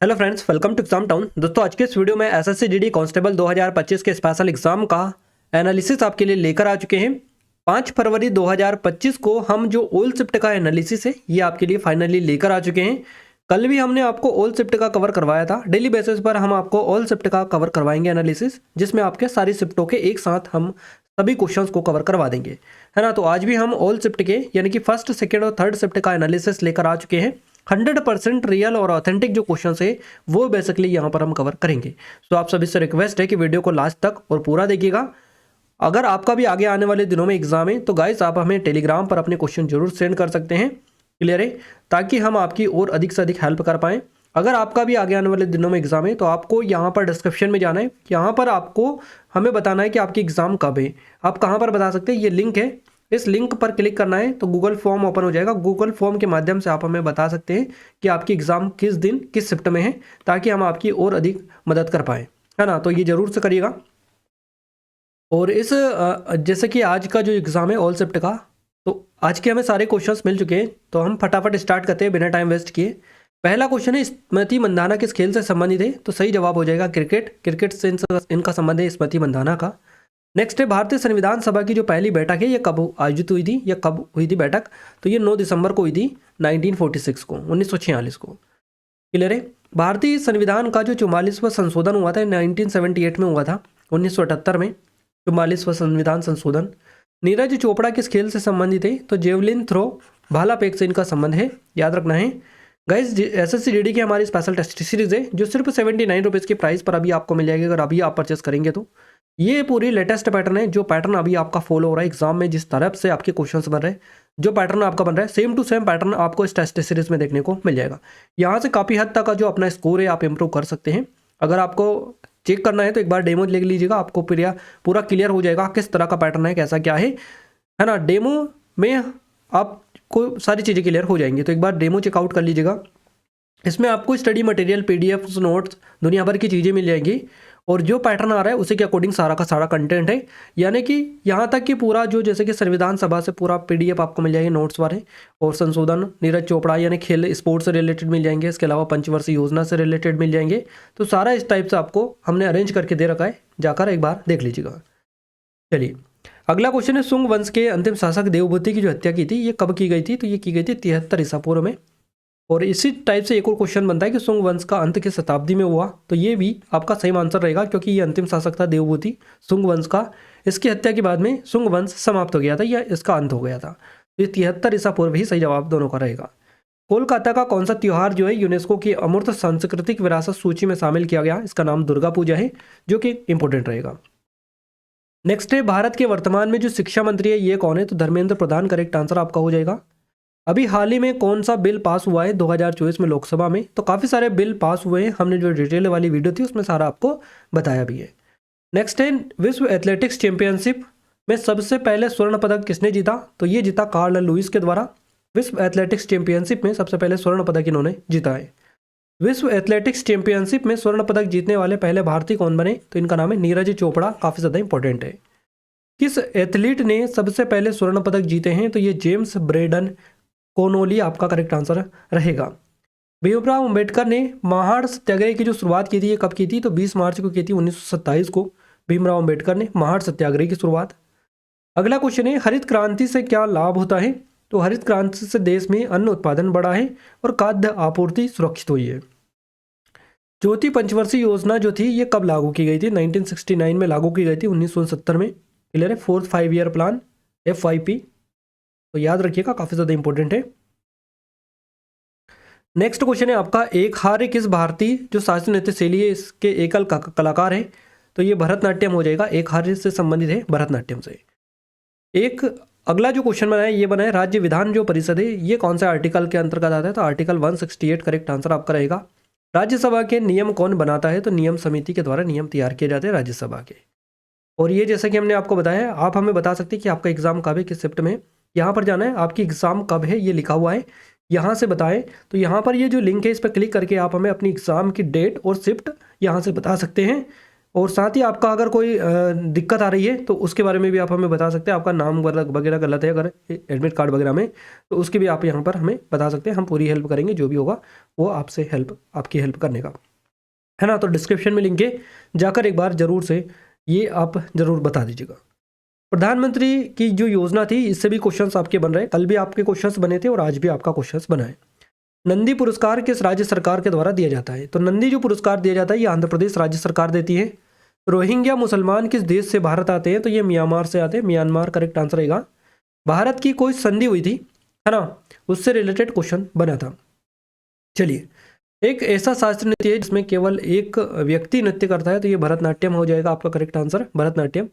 Hello friends, welcome to Exam Town. दोस्तों, आज के इस वीडियो में एसएससी जीडी कांस्टेबल 2025 के स्पेशल एग्जाम का एनालिसिस आपके लिए लेकर आ चुके हैं। 5 फरवरी 2025 को हम जो ओल्ड शिफ्ट का एनालिसिस है ये आपके लिए फाइनली लेकर आ चुके हैं। कल भी हमने आपको ओल्ड शिफ्ट का कवर करवाया था। डेली बेसिस पर हम आपको ओल्ड शिफ्ट का कवर करवाएंगे एनालिसिस, जिसमें आपके सारी शिफ्टों के एक साथ हम सभी क्वेश्चंस को कवर करवा देंगे, है ना। तो आज भी हम ओल्ड शिफ्ट के यानी कि फर्स्ट, सेकेंड और थर्ड शिफ्ट का एनालिसिस लेकर आ चुके हैं। 100% रियल और ऑथेंटिक जो क्वेश्चन है वो बेसिकली यहाँ पर हम कवर करेंगे। तो आप सभी से रिक्वेस्ट है कि वीडियो को लास्ट तक और पूरा देखिएगा। अगर आपका भी आगे आने वाले दिनों में एग्जाम है तो गाइस आप हमें टेलीग्राम पर अपने क्वेश्चन जरूर सेंड कर सकते हैं, क्लियर है, ताकि हम आपकी और अधिक से अधिक हेल्प कर पाएँ। अगर आपका भी आगे आने वाले दिनों में एग्जाम है तो आपको यहाँ पर डिस्क्रिप्शन में जाना है। यहाँ पर आपको हमें बताना है कि आपकी एग्जाम कब है। आप कहाँ पर बता सकते हैं, ये लिंक है, इस लिंक पर क्लिक करना है तो गूगल फॉर्म ओपन हो जाएगा। गूगल फॉर्म के माध्यम से आप हमें बता सकते हैं कि आपकी एग्जाम किस दिन किस शिफ्ट में है, ताकि हम आपकी और अधिक मदद कर पाएँ, है ना। तो ये जरूर से करिएगा। और इस जैसे कि आज का जो एग्ज़ाम है ऑल शिफ्ट का, तो आज के हमें सारे क्वेश्चंस मिल चुके हैं, तो हम फटाफट स्टार्ट करते हैं बिना टाइम वेस्ट किए। पहला क्वेश्चन है, स्मृति मंदाना किस खेल से संबंधित है? तो सही जवाब हो जाएगा क्रिकेट। क्रिकेट से इनका संबंध है स्मृति मंदाना का। नेक्स्ट है, भारतीय संविधान सभा की जो पहली बैठक है ये कब आयोजित हुई थी या कब हुई थी बैठक? तो ये 9 दिसंबर को हुई थी 1946 को, 1946 को, क्लियर है। भारतीय संविधान का जो 44वां संशोधन हुआ था 1978 में हुआ था, 1978 में 44वां संविधान संशोधन। नीरज चोपड़ा किस खेल से संबंधित है? तो जेवलिन थ्रो, भाला फेंक से इनका संबंध है, याद रखना है। गाइस, एसएससी जीडी की हमारी स्पेशल टेस्ट सीरीज है जो सिर्फ 79 रुपीज़ की प्राइस पर अभी आपको मिल जाएगी अगर अभी आप परचेस करेंगे तो। ये पूरी लेटेस्ट पैटर्न है, जो पैटर्न अभी आपका फॉलो हो रहा है एग्जाम में, जिस तरफ से आपके क्वेश्चंस बन रहे हैं, जो पैटर्न आपका बन रहा है सेम टू सेम पैटर्न आपको इस टेस्ट सीरीज में देखने को मिल जाएगा। यहाँ से काफ़ी हद तक का जो अपना स्कोर है आप इंप्रूव कर सकते हैं। अगर आपको चेक करना है तो एक बार डेमो ले लीजिएगा, आपको पूरा क्लियर हो जाएगा किस तरह का पैटर्न है, कैसा क्या है ना। डेमो में आपको सारी चीज़ें क्लियर हो जाएंगी, तो एक बार डेमो चेकआउट कर लीजिएगा। इसमें आपको स्टडी मटेरियल, पीडीएफ, नोट्स, दुनिया भर की चीज़ें मिल जाएंगी, और जो पैटर्न आ रहा है उसी के अकॉर्डिंग सारा का सारा कंटेंट है। यानी कि यहाँ तक कि पूरा जो जैसे कि संविधान सभा से पूरा पीडीएफ आपको मिल जाएगी नोट्स वाले, और संशोधन नीरज चोपड़ा यानी खेल स्पोर्ट्स से रिलेटेड मिल जाएंगे। इसके अलावा पंचवर्षीय योजना से रिलेटेड मिल जाएंगे। तो सारा इस टाइप से आपको हमने अरेंज करके दे रखा है, जाकर एक बार देख लीजिएगा। चलिए, अगला क्वेश्चन है, सुंग वंश के अंतिम शासक देवभूति की जो हत्या की थी ये कब की गई थी? तो ये की गई थी 73 ईसा पूर्व में। और इसी टाइप से एक और क्वेश्चन बनता है कि सुंग वंश का अंत किस शताब्दी में हुआ? तो ये भी आपका सही आंसर रहेगा, क्योंकि ये अंतिम शासक था देवभूति सुंग वंश का। इसकी हत्या के बाद में सुंग वंश समाप्त हो गया था या इसका अंत हो गया था। तो ये 73 ईसा पूर्व ही सही जवाब दोनों का रहेगा। कोलकाता का कौन सा त्यौहार जो है यूनेस्को की अमूर्त सांस्कृतिक विरासत सूची में शामिल किया गया? इसका नाम दुर्गा पूजा है, जो कि इंपॉर्टेंट रहेगा। नेक्स्ट है, भारत के वर्तमान में जो शिक्षा मंत्री है ये कौन है? तो धर्मेंद्र प्रधान करेक्ट आंसर आपका हो जाएगा। अभी हाल ही में कौन सा बिल पास हुआ है 2024 में लोकसभा में? तो काफ़ी सारे बिल पास हुए हैं, हमने जो डिटेल वाली वीडियो थी उसमें सारा आपको बताया भी है। नेक्स्ट है, विश्व एथलेटिक्स चैंपियनशिप में सबसे पहले स्वर्ण पदक किसने जीता? तो ये जीता कार्ल लुईस के द्वारा। विश्व एथलेटिक्स चैंपियनशिप में सबसे पहले स्वर्ण पदक इन्होंने जीता है। विश्व एथलेटिक्स चैंपियनशिप में स्वर्ण पदक जीतने वाले पहले भारतीय कौन बने? तो इनका नाम है नीरज चोपड़ा, काफ़ी ज़्यादा इंपॉर्टेंट है। किस एथलीट ने सबसे पहले स्वर्ण पदक जीते हैं? तो ये जेम्स ब्रेडन कोनोली आपका करेक्ट आंसर रहेगा। भीमराव अंबेडकर ने महाड़ सत्याग्रह की जो शुरुआत की थी ये कब की थी? तो 20 मार्च को की थी, 1927 को भीमराव अंबेडकर ने महाड़ सत्याग्रह की शुरुआत। अगला क्वेश्चन है, हरित क्रांति से क्या लाभ होता है? तो हरित क्रांति से देश में अन्न उत्पादन बढ़ा है और खाद्य आपूर्ति सुरक्षित हुई है। ज्योति पंचवर्षीय योजना जो थी ये कब लागू की गई थी? 1969 में लागू की गई थी, 1969 में, क्लियर है। 4th 5 ईयर प्लान, FYP, तो याद रखिएगा, काफी ज्यादा इंपॉर्टेंट है। नेक्स्ट क्वेश्चन है आपका, एक हार्य किस भारतीय जो शास्त्रीय नृत्य शैली है इसके एकल कलाकार है? तो ये भरतनाट्यम हो जाएगा, एक हार्य से संबंधित है भरतनाट्यम से। एक अगला जो क्वेश्चन बना है ये बना है, राज्य विधान जो परिषद है ये कौन से आर्टिकल के अंतर्गत आता है? तो आर्टिकल 168 करेक्ट आंसर आपका रहेगा। राज्यसभा के नियम कौन बनाता है? तो नियम समिति के द्वारा नियम तैयार किए जाते हैं राज्यसभा के। और ये जैसा कि हमने आपको बताया, आप हमें बता सकते हैं कि आपका एग्जाम कब है, किस शिफ्ट में। यहाँ पर जाना है, आपकी एग्ज़ाम कब है ये लिखा हुआ है, यहाँ से बताएं। तो यहाँ पर ये जो लिंक है इस पर क्लिक करके आप हमें अपनी एग्ज़ाम की डेट और शिफ्ट यहाँ से बता सकते हैं। और साथ ही आपका अगर कोई दिक्कत आ रही है तो उसके बारे में भी आप हमें बता सकते हैं। आपका नाम वगैरह गलत है अगर एडमिट कार्ड वगैरह में, तो उसकी भी आप यहाँ पर हमें बता सकते हैं। हम पूरी हेल्प करेंगे, जो भी होगा वो आपसे आपकी हेल्प करने का है ना। तो डिस्क्रिप्शन में लिंक है, जाकर एक बार ज़रूर से ये आप ज़रूर बता दीजिएगा। प्रधानमंत्री की जो योजना थी, इससे भी क्वेश्चंस आपके बन रहे हैं। कल भी आपके क्वेश्चंस बने थे और आज भी आपका क्वेश्चंस बना है। नंदी पुरस्कार किस राज्य सरकार के द्वारा दिया जाता है? तो नंदी जो पुरस्कार दिया जाता है ये आंध्र प्रदेश राज्य सरकार देती है। रोहिंग्या मुसलमान किस देश से भारत आते हैं? तो ये म्यांमार से आते हैं। म्यांमार करेक्ट आंसर रहेगा। भारत की कोई संधि हुई थी, है ना, उससे रिलेटेड क्वेश्चन बना था। चलिए, एक ऐसा शास्त्रीय नृत्य है जिसमें केवल एक व्यक्ति नृत्य करता है, तो ये भरतनाट्यम हो जाएगा आपका करेक्ट आंसर, भरतनाट्यम।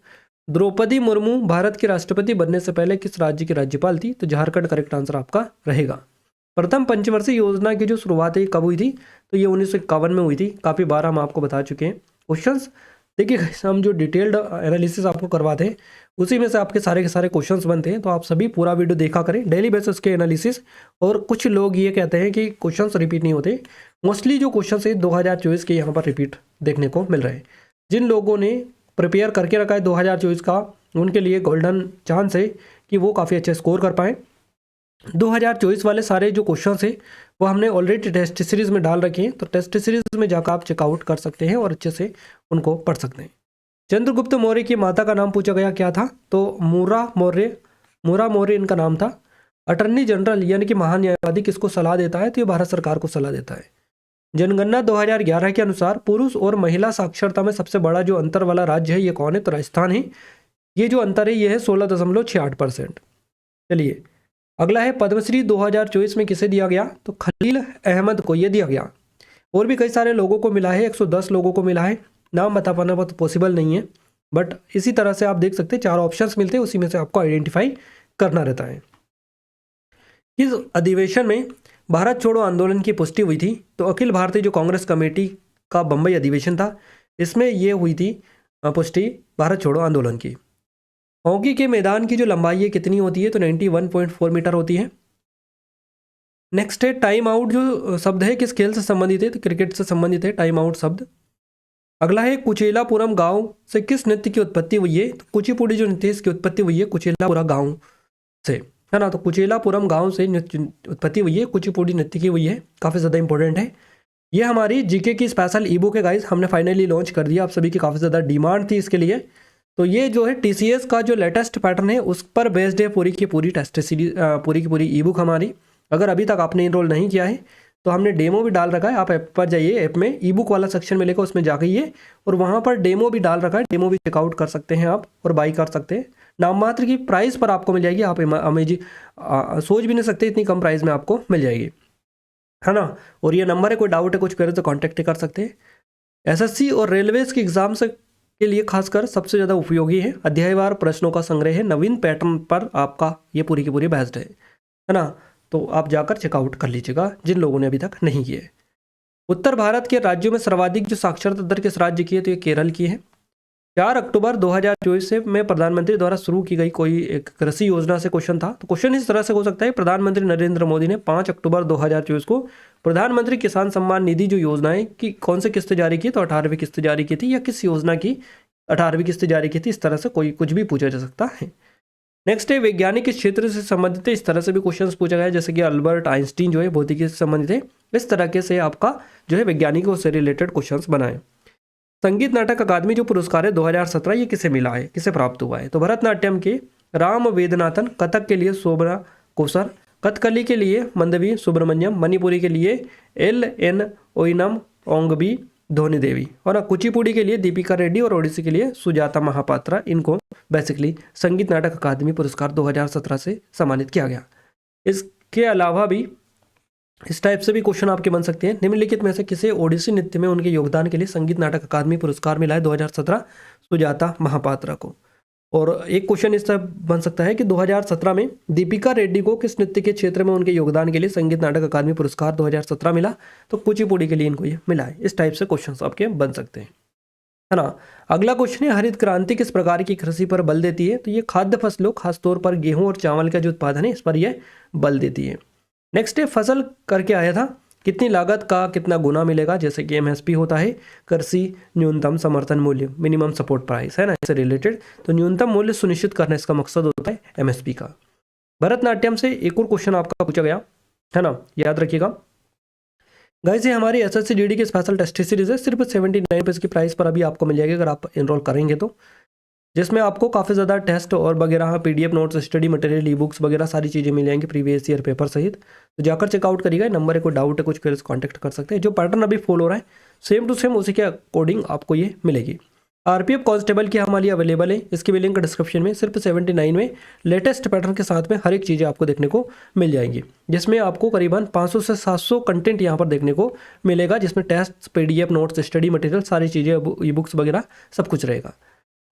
द्रौपदी मुर्मू भारत की राष्ट्रपति बनने से पहले किस राज्य की राज्यपाल थी? तो झारखंड करेक्ट आंसर आपका रहेगा। प्रथम पंचवर्षीय योजना की जो शुरुआत है कब हुई थी? तो ये 1951 में हुई थी। काफ़ी बार हम आपको बता चुके हैं क्वेश्चंस। देखिए हम जो डिटेल्ड एनालिसिस आपको करवाते हैं उसी में से आपके सारे के सारे क्वेश्चंस बनते हैं, तो आप सभी पूरा वीडियो देखा करें, डेली बेसिस के एनालिसिस। और कुछ लोग ये कहते हैं कि क्वेश्चंस रिपीट नहीं होते। मोस्टली जो क्वेश्चंस है 2024 के यहाँ पर रिपीट देखने को मिल रहे हैं। जिन लोगों ने प्रिपेयर करके रखा है 2024 का, उनके लिए गोल्डन चांस है कि वो काफ़ी अच्छे स्कोर कर पाएँ। 2024 वाले सारे जो क्वेश्चंस है वो हमने ऑलरेडी टेस्ट सीरीज में डाल रखे हैं, तो टेस्ट सीरीज में जाकर आप चेकआउट कर सकते हैं और अच्छे से उनको पढ़ सकते हैं। चंद्रगुप्त मौर्य की माता का नाम पूछा गया, क्या था? तो मूरा मौर्य इनका नाम था। अटर्नी जनरल यानी कि महान्यायवादी किसको सलाह देता है? तो ये भारत सरकार को सलाह देता है। जनगणना 2011 के अनुसार पुरुष और महिला साक्षरता में सबसे बड़ा जो अंतर वाला राज्य है ये कौन है? तो राजस्थान है। ये जो अंतर है ये है 16.68%। चलिए, अगला है पद्मश्री 2024 में किसे दिया गया? तो खलील अहमद को ये दिया गया। और भी कई सारे लोगों को मिला है, 110 लोगों को मिला है। नाम बता पाना बहुत पॉसिबल नहीं है, बट इसी तरह से आप देख सकते हैं 4 ऑप्शंस मिलते हैं, उसी में से आपको आइडेंटिफाई करना रहता है। इस अधिवेशन में भारत छोड़ो आंदोलन की पुष्टि हुई थी। तो अखिल भारतीय जो कांग्रेस कमेटी का बम्बई अधिवेशन था, इसमें ये हुई थी पुष्टि भारत छोड़ो आंदोलन की। हॉकी के मैदान की जो लंबाई है कितनी होती है? तो 91.4 मीटर होती है। नेक्स्ट है टाइम आउट जो शब्द है किस खेल से संबंधित है? तो क्रिकेट से संबंधित है टाइम आउट शब्द। अगला है कुचेलापुरम गांव से किस नृत्य की उत्पत्ति हुई है? तो कुचिपुड़ी जो नृत्य है इसकी उत्पत्ति हुई है कुचेलापुरा गांव से, है ना। तो कुचेलापुरम गांव से उत्पत्ति हुई है, कुचिपुड़ी नृत्य की हुई है। काफ़ी ज़्यादा इंपॉर्टेंट है। ये हमारी जीके की स्पेशल ई बुक है गाइस, हमने फाइनली लॉन्च कर दिया। आप सभी की काफ़ी ज़्यादा डिमांड थी इसके लिए। तो ये जो है टीसीएस का जो लेटेस्ट पैटर्न है उस पर बेस्ड है पूरी की पूरी टेस्ट सीरीज, पूरी की पूरी ई बुक हमारी। अगर अभी तक आपने इनरोल नहीं किया है तो हमने डेमो भी डाल रखा है। आप ऐप पर जाइए, ऐप में ई बुक वाला सेक्शन मिलेगा, उसमें जाइए और वहाँ पर डेमो भी डाल रखा है। डेमो भी चेकआउट कर सकते हैं आप और बाई कर सकते हैं। नाम मात्र की प्राइस पर आपको मिल जाएगी। आप सोच भी नहीं सकते इतनी कम प्राइस में आपको मिल जाएगी, है ना। और ये नंबर है, कोई डाउट है कुछ करे तो कॉन्टैक्ट कर सकते हैं। एसएससी और रेलवेज के एग्जाम से के लिए खासकर सबसे ज़्यादा उपयोगी है। अध्यायवार प्रश्नों का संग्रह है, नवीन पैटर्न पर आपका ये पूरी की पूरी बेस्ड है ना। तो आप जाकर चेकआउट कर लीजिएगा जिन लोगों ने अभी तक नहीं किए। उत्तर भारत के राज्यों में सर्वाधिक जो साक्षरता दर किस राज्य की है? तो ये केरल की है। 4 अक्टूबर 2024 से में प्रधानमंत्री द्वारा शुरू की गई कोई एक कृषि योजना से क्वेश्चन था। तो क्वेश्चन इस तरह से हो सकता है, प्रधानमंत्री नरेंद्र मोदी ने 5 अक्टूबर 2024 को प्रधानमंत्री किसान सम्मान निधि जो योजना है कि कौन से किस्त जारी की? तो 18वीं किस्त जारी की थी, या किस योजना की 18वीं किस्त जारी की थी? इस तरह से कोई कुछ भी पूछा जा सकता है। नेक्स्ट है वैज्ञानिक किस क्षेत्र से संबंधित है? इस तरह से भी क्वेश्चंस पूछा गया है, जैसे कि अल्बर्ट आइंस्टीन जो है भौतिकी से संबंधित है। इस तरह के से आपका जो है वैज्ञानिकों से रिलेटेड क्वेश्चंस बनाए। संगीत नाटक अकादमी जो पुरस्कार है 2017 ये किसे मिला है, किसे प्राप्त हुआ है? तो भरतनाट्यम के राम वेदनाथन, कथक के लिए शोभना कोसर, कथकली के लिए मंदवी सुब्रमण्यम, मणिपुरी के लिए LN ओइनम ओंगबी धोनी देवी, और कुचिपुड़ी के लिए दीपिका रेड्डी और ओडिसी के लिए सुजाता महापात्रा। इनको बेसिकली संगीत नाटक अकादमी पुरस्कार 2017 से सम्मानित किया गया। इसके अलावा भी इस टाइप से भी क्वेश्चन आपके बन सकते हैं। निम्नलिखित में से किसे ओडिसी नृत्य में उनके योगदान के लिए संगीत नाटक अकादमी पुरस्कार मिला है 2017? सुजाता महापात्रा को। और एक क्वेश्चन इस तरह बन सकता है कि 2017 में दीपिका रेड्डी को किस नृत्य के क्षेत्र में उनके योगदान के लिए संगीत नाटक अकादमी पुरस्कार 2017 मिला? तो कुचिपुड़ी के लिए इनको ये मिला है। इस टाइप से क्वेश्चंस आपके बन सकते हैं, है ना। अगला क्वेश्चन है हरित क्रांति किस प्रकार की कृषि पर बल देती है? तो ये खाद्य फसलों खासतौर पर गेहूं और चावल का जो उत्पादन है इस पर यह बल देती है। नेक्स्ट है फसल करके आया था कितनी लागत का कितना गुना मिलेगा, जैसे कि एमएसपी होता है कृषि न्यूनतम समर्थन मूल्य, मिनिमम सपोर्ट प्राइस है ना, इससे रिलेटेड। तो न्यूनतम मूल्य सुनिश्चित करना इसका मकसद होता है एमएसपी का। भरतनाट्यम से एक और क्वेश्चन आपका पूछा गया है ना, याद रखिएगा गाइस। ये हमारी एसएससी जीडी की स्पेशल टेस्ट सीरीज है, सिर्फ 79 रुपीज़ की प्राइस पर अभी आपको मिल जाएगी अगर आप इनरोल करेंगे तो, जिसमें आपको काफ़ी ज़्यादा टेस्ट और वगैरह PDF notes, study material, e books वगैरह सारी चीज़ें मिल जाएंगी प्रीवियस ईयर पेपर सहित। तो जाकर चेकआउट करिएगा, नंबर है, कोई डाउट है कुछ फिर कॉन्टैक्ट कर सकते हैं। जो पैटर्न अभी फॉलो हो रहा है सेम टू सेम उसी के अकॉर्डिंग आपको ये मिलेगी। आरपीएफ कांस्टेबल की हमारी अवेलेबल है, इसकी भी लिंक डिस्क्रिप्शन में। सिर्फ 79 में लेटेस्ट पैटर्न के साथ में हर एक चीज़ें आपको देखने को मिल जाएंगी, जिसमें आपको करीबन 500 से 700 कंटेंट यहाँ पर देखने को मिलेगा, जिसमें test, PDF notes, study material सारी चीज़ें, ई बुक्स वगैरह सब कुछ रहेगा।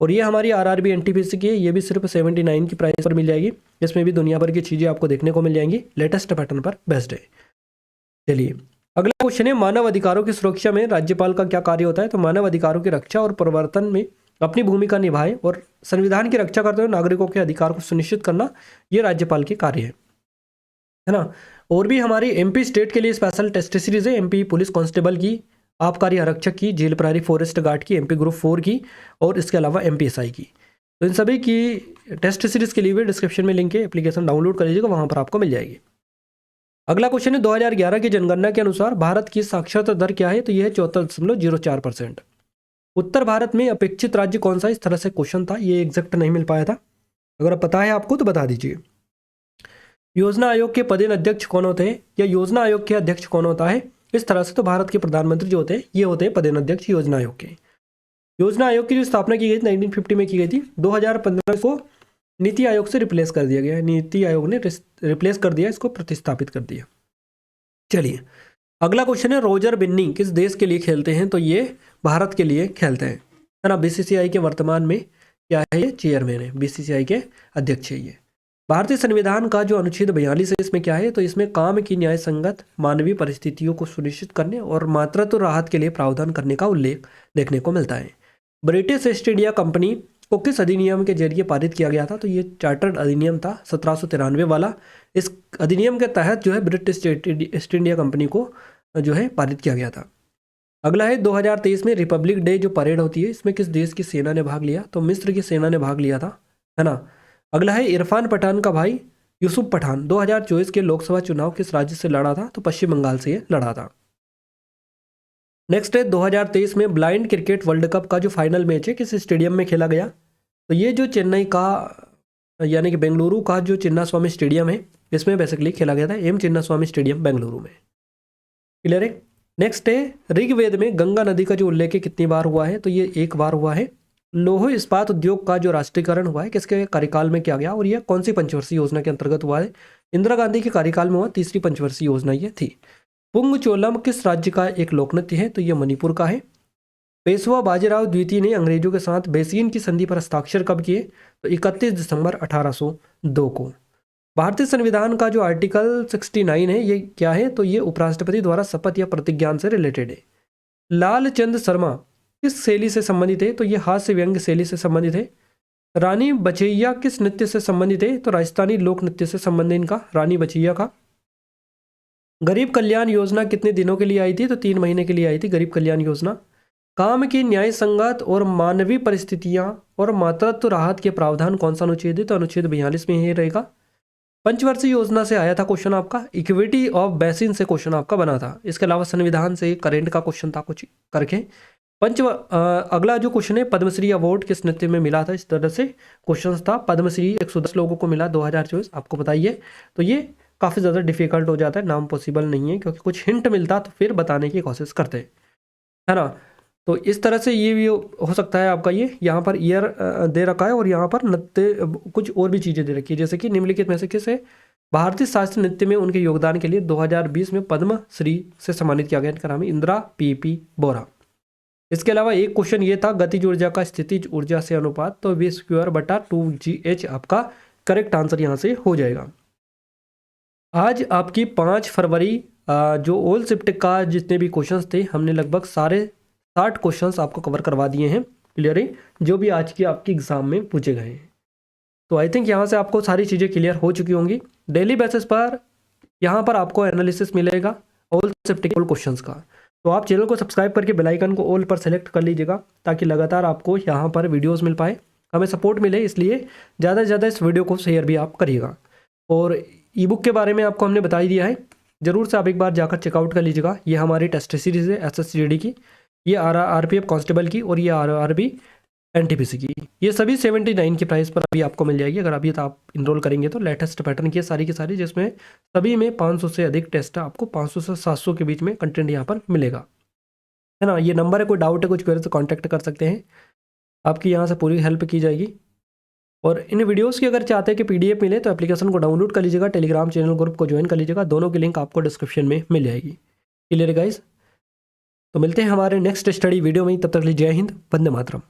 और ये हमारी आरआरबी एनटीपीसी की है, ये भी सिर्फ 79 की प्राइस पर मिल जाएगी, इसमें भी दुनिया भर की चीज़ें आपको देखने को मिल जाएंगी, लेटेस्ट पैटर्न पर बेस्ड है। चलिए अगला क्वेश्चन है, मानव अधिकारों की सुरक्षा में राज्यपाल का क्या कार्य होता है। तो मानव अधिकारों की रक्षा और प्रवर्तन में अपनी भूमिका निभाए और संविधान की रक्षा करते हुए नागरिकों के अधिकार को सुनिश्चित करना, ये राज्यपाल के कार्य है ना। और भी हमारी एमपी स्टेट के लिए स्पेशल टेस्ट सीरीज है, एमपी पुलिस कांस्टेबल की, आबकारी आरक्षक की, जेल प्रहरी फॉरेस्ट गार्ड की, एमपी ग्रुप 4 की, और इसके अलावा एमपीएसआई की। तो इन सभी की टेस्ट सीरीज के लिए भी डिस्क्रिप्शन में लिंक है, एप्लीकेशन डाउनलोड कर लीजिएगा, वहां पर आपको मिल जाएगी। अगला क्वेश्चन है, 2011 की जनगणना के अनुसार भारत की साक्षरता दर क्या है। तो यह है 74.04%। उत्तर भारत में अपेक्षित राज्य कौन सा, इस तरह से क्वेश्चन था, ये एग्जैक्ट नहीं मिल पाया था, अगर पता है आपको तो बता दीजिए। योजना आयोग के पदेन अध्यक्ष कौन होते हैं, या योजना आयोग के अध्यक्ष कौन होता है, इस तरह से। तो भारत के प्रधानमंत्री जो होते हैं ये होते हैं पदेन अध्यक्ष योजना आयोग के। योजना आयोग की जो स्थापना की गई थी 1950 में की गई थी, 2015 को नीति आयोग से रिप्लेस कर दिया गया है, नीति आयोग ने रिप्लेस कर दिया, इसको प्रतिस्थापित कर दिया। चलिए अगला क्वेश्चन है, रोजर बिन्नी किस देश के लिए खेलते हैं। तो ये भारत के लिए खेलते हैं है ना। बीसीसीआई के वर्तमान में क्या है, ये चेयरमैन है, बीसीसीआई के अध्यक्ष है ये। भारतीय संविधान का जो अनुच्छेद 42 है, इसमें क्या है, तो इसमें काम की न्याय संगत मानवीय परिस्थितियों को सुनिश्चित करने और मातृत्व राहत के लिए प्रावधान करने का उल्लेख देखने को मिलता है। ब्रिटिश ईस्ट इंडिया कंपनी को किस अधिनियम के जरिए पारित किया गया था। तो ये चार्टर्ड अधिनियम था 1793 वाला। इस अधिनियम के तहत जो है ब्रिटिश ईस्ट इंडिया कंपनी को जो है पारित किया गया था। अगला है 2023 में रिपब्लिक डे जो परेड होती है, इसमें किस देश की सेना ने भाग लिया। तो मिस्र की सेना ने भाग लिया था, है ना। अगला है इरफान पठान का भाई यूसुफ पठान 2024 के लोकसभा चुनाव किस राज्य से लड़ा था। तो पश्चिम बंगाल से ये लड़ा था। नेक्स्ट है 2023 में ब्लाइंड क्रिकेट वर्ल्ड कप का जो फाइनल मैच है किस स्टेडियम में खेला गया। तो ये जो चेन्नई का यानी कि बेंगलुरु का जो चिन्नास्वामी स्टेडियम है, इसमें बेसिकली खेला गया था, एम चिन्नास्वामी स्टेडियम बेंगलुरु में। क्लियर है। नेक्स्ट है ऋग्वेद में गंगा नदी का जो उल्लेख कितनी बार हुआ है। तो ये एक बार हुआ है। लौह इस्पात उद्योग का जो राष्ट्रीयकरण हुआ है किसके कार्यकाल में किया गया, और यह कौन सी पंचवर्षीय योजना के अंतर्गत हुआ है। इंदिरा गांधी के कार्यकाल में हुआ, तीसरी पंचवर्षीय योजना ये थी। पुंग चोलम किस राज्य का एक लोकनृत्य है। तो ये मणिपुर का है। पेशवा बाजीराव द्वितीय ने अंग्रेजों के साथ बेसिन की संधि पर हस्ताक्षर कब किए। तो 31 दिसंबर 1802 को। भारतीय संविधान का जो आर्टिकल 69 है ये क्या है। तो ये उपराष्ट्रपति द्वारा शपथ या प्रतिज्ञान से रिलेटेड है। लालचंद शर्मा किस शैली से संबंधित है। तो ये हास्य व्यंग्य शैली से संबंधित है। रानी बचैया किस नृत्य से संबंधित है। तो राजस्थानी लोक नृत्य से संबंधित इनका रानी बचैया का। गरीब कल्याण योजना कितने दिनों के लिए आई थी। तो 3 महीने के लिए आई थी गरीब कल्याण योजना। काम की न्याय संगत और मानवीय परिस्थितियां और मातृत्व राहत के प्रावधान कौन सा अनुच्छेद है। तो अनुच्छेद 42 में ही रहेगा। पंचवर्षीय योजना से आया था क्वेश्चन आपका, इक्विटी ऑफ बेसिन से क्वेश्चन आपका बना था। इसके अलावा संविधान से करेंट का क्वेश्चन था कुछ करके। अगला जो क्वेश्चन है, पद्मश्री अवार्ड किस नृत्य में मिला था। इस तरह से क्वेश्चन था। पद्मश्री 110 लोगों को मिला 2024, आपको बताइए। तो ये काफ़ी ज़्यादा डिफिकल्ट हो जाता है, नाम पॉसिबल नहीं है, क्योंकि कुछ हिंट मिलता तो फिर बताने की कोशिश करते हैं, है ना। तो इस तरह से ये भी हो सकता है आपका। ये यहाँ पर ईयर दे रखा है और यहाँ पर नृत्य कुछ और भी चीज़ें दे रखी है, जैसे कि निम्नलिखित में से किसे भारतीय शास्त्रीय नृत्य में उनके योगदान के लिए 2020 में पद्मश्री से सम्मानित किया गया। इनका नाम है इंदिरा पी बोरा। इसके अलावा एक क्वेश्चन ये था, गतिज ऊर्जा का स्थितिज ऊर्जा से अनुपात। तो V²/2GH आपका करेक्ट आंसर यहाँ से हो जाएगा। आज आपकी 5 फरवरी जो ओल्ड शिफ्ट का जितने भी क्वेश्चंस थे, हमने लगभग सारे 60 क्वेश्चंस आपको कवर करवा दिए हैं। क्लियर है, जो भी आज की आपकी एग्जाम में पूछे गए हैं। तो आई थिंक यहाँ से आपको सारी चीज़ें क्लियर हो चुकी होंगी। डेली बेसिस पर यहाँ पर आपको एनालिसिस मिलेगा ऑल शिफ्ट के ऑल क्वेश्चंस का। तो आप चैनल को सब्सक्राइब करके बेल आइकन को ऑल पर सेलेक्ट कर लीजिएगा ताकि लगातार आपको यहाँ पर वीडियोस मिल पाए, हमें सपोर्ट मिले, इसलिए ज़्यादा से ज़्यादा इस वीडियो को शेयर भी आप करिएगा। और ई बुक के बारे में आपको हमने बता ही दिया है, ज़रूर से आप एक बार जाकर चेकआउट कर लीजिएगा। ये हमारी टेस्ट सीरीज़ है SSCGD की, ये RRPF कांस्टेबल की और ये RRB NTPC की। ये सभी 79 की प्राइस पर अभी आपको मिल जाएगी। अगर अभी तो आप इनरोल करेंगे तो लेटेस्ट पैटर्न की सारी की सारी, जिसमें सभी में 500 से अधिक टेस्ट है, आपको 500 से 700 के बीच में कंटेंट यहाँ पर मिलेगा, है ना। ये नंबर है, कोई डाउट है कुछ क्वेरी तो कॉन्टैक्ट कर सकते हैं, आपकी यहाँ से पूरी हेल्प की जाएगी। और इन वीडियोस की अगर चाहते हैं कि PDF मिले तो एप्लीकेशन को डाउनलोड कर लीजिएगा, टेलीग्राम चैनल ग्रुप को ज्वाइन कर लीजिएगा, दोनों की लिंक आपको डिस्क्रिप्शन में मिल जाएगी। क्लियर है गाइस? तो मिलते हैं हमारे नेक्स्ट स्टडी वीडियो में, तब तक के लिए जय हिंद, वंदे मातरम।